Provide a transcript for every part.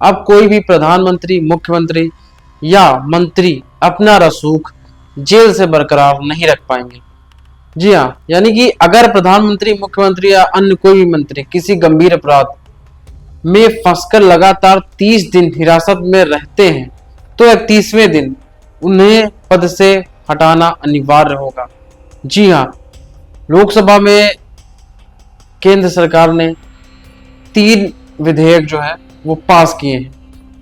अब कोई भी प्रधानमंत्री, मुख्यमंत्री या मंत्री अपना रसूख जेल से बरकरार नहीं रख पाएंगे। जी हाँ, यानी कि अगर प्रधानमंत्री, मुख्यमंत्री या अन्य कोई भी मंत्री किसी गंभीर अपराध में फंसकर लगातार 30 दिन हिरासत में रहते हैं तो 31वें दिन उन्हें पद से हटाना अनिवार्य होगा। जी हाँ, लोकसभा में केंद्र सरकार ने 3 विधेयक जो है वो पास किए हैं।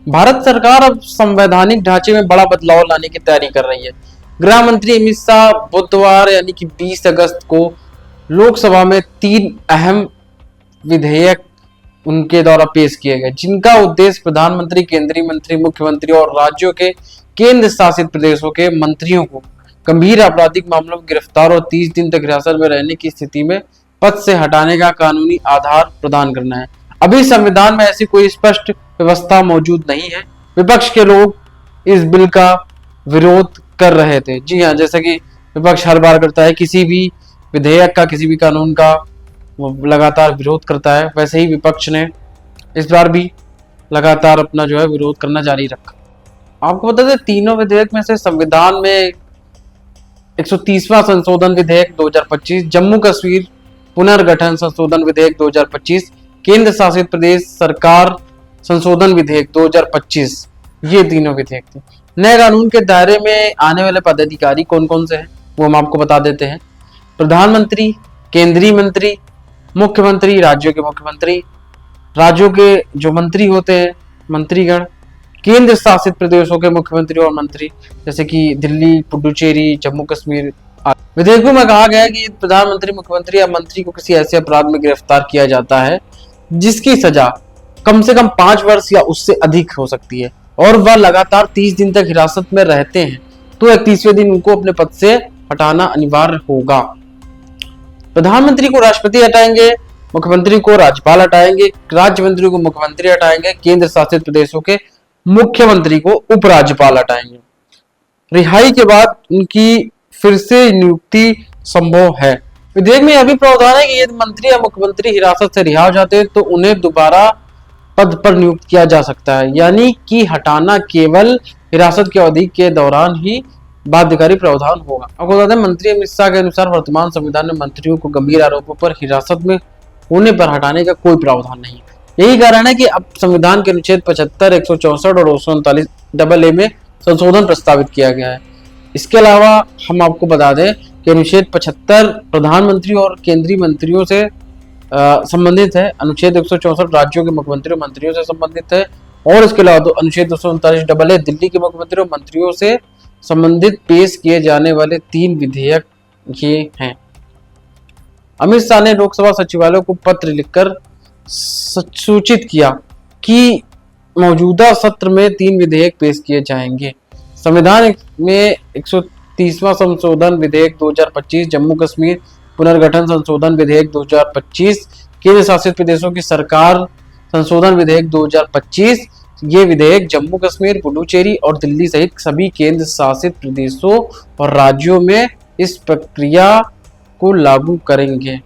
भारत सरकार अब संवैधानिक ढांचे में बड़ा बदलाव लाने की तैयारी कर रही है। गृह मंत्री अमित शाह बुधवार यानी कि 20 अगस्त को लोकसभा में 3 अहम विधेयक उनके द्वारा पेश किए गए, जिनका उद्देश्य प्रधानमंत्री, केंद्रीय मंत्री, मुख्यमंत्री और राज्यों के केंद्र शासित प्रदेशों के मंत्रियों को गंभीर आपराधिक मामलों में गिरफ्तार और 30 दिन तक हिरासत में रहने की स्थिति में पद से हटाने का कानूनी आधार प्रदान करना है। अभी संविधान में ऐसी कोई स्पष्ट व्यवस्था मौजूद नहीं है। विपक्ष के लोग इस बिल का विरोध कर रहे थे। जी हाँ, जैसा कि विपक्ष हर बार करता है, किसी भी विधेयक का, किसी भी कानून का वो लगातार विरोध करता है, वैसे ही विपक्ष ने इस बार भी लगातार अपना जो है विरोध करना जारी रखा। आपको बता दें, तीनों विधेयक में से संविधान में 130वां संशोधन विधेयक 2025, जम्मू कश्मीर पुनर्गठन संशोधन विधेयक 2025, केंद्र शासित प्रदेश सरकार संशोधन विधेयक 2025, ये तीनों विधेयक थे। नए कानून के दायरे में आने वाले पदाधिकारी कौन कौन से हैं वो हम आपको बता देते हैं। प्रधानमंत्री, केंद्रीय मंत्री, मुख्यमंत्री, राज्यों के मुख्यमंत्री, राज्यों के जो मंत्री होते हैं, मंत्रीगण, केंद्र शासित प्रदेशों के मुख्यमंत्री और मंत्री, जैसे कि दिल्ली, पुडुचेरी, जम्मू कश्मीर। विधेयकों में कहा गया है कि प्रधानमंत्री, मुख्यमंत्री या मंत्री को किसी ऐसे अपराध में गिरफ्तार किया जाता है जिसकी सजा कम से कम 5 वर्ष या उससे अधिक हो सकती है और वह लगातार 30 दिन तक हिरासत में रहते हैं तो 31वें दिन उनको अपने पद से हटाना अनिवार्य होगा। प्रधानमंत्री को राष्ट्रपति हटाएंगे, मुख्यमंत्री को राज्यपाल हटाएंगे, राज्य मंत्री को मुख्यमंत्री हटाएंगे, केंद्र शासित प्रदेशों के मुख्यमंत्री को उपराज्यपाल हटाएंगे। रिहाई के बाद उनकी फिर से नियुक्ति संभव है। विधेयक में यह भी प्रावधान है कि यदि मंत्री या मुख्यमंत्री हिरासत से रिहा हो जाते हैं तो उन्हें दोबारा पद पर नियुक्त किया जा सकता है, यानी कि हटाना केवल हिरासत की अवधि के दौरान ही बाध्यकारी प्रावधान होगा। आपको बता दें, मंत्री अमित शाह के अनुसार वर्तमान संविधान में मंत्रियों को गंभीर आरोपों पर हिरासत में होने पर हटाने का कोई प्रावधान नहीं है। यही कारण है कि अब संविधान के अनुच्छेद 75, 164 और 239 में संशोधन प्रस्तावित किया गया है। इसके अलावा हम आपको बता दें कि अनुच्छेद 75 प्रधानमंत्री और केंद्रीय मंत्रियों से संबंधित है, अनुच्छेद 164 राज्यों के मुख्यमंत्री और मंत्रियों से संबंधित है और इसके अलावा अनुच्छेद 239 दिल्ली के मुख्यमंत्री और मंत्रियों से संबंधित पेश किए जाने वाले 3 विधेयक ये हैं। अमित शाह ने लोकसभा सचिवालय को पत्र लिखकर सूचित किया कि मौजूदा सत्र में 3 विधेयक पेश किए जाएंगे। संविधान में 130वां संशोधन विधेयक 2025, जम्मू कश्मीर पुनर्गठन संशोधन विधेयक 2025, केंद्र शासित प्रदेशों की सरकार संशोधन विधेयक 2025, ये विधेयक जम्मू कश्मीर, पुडुचेरी और दिल्ली सहित सभी केंद्र शासित प्रदेशों और राज्यों में इस प्रक्रिया को लागू करेंगे।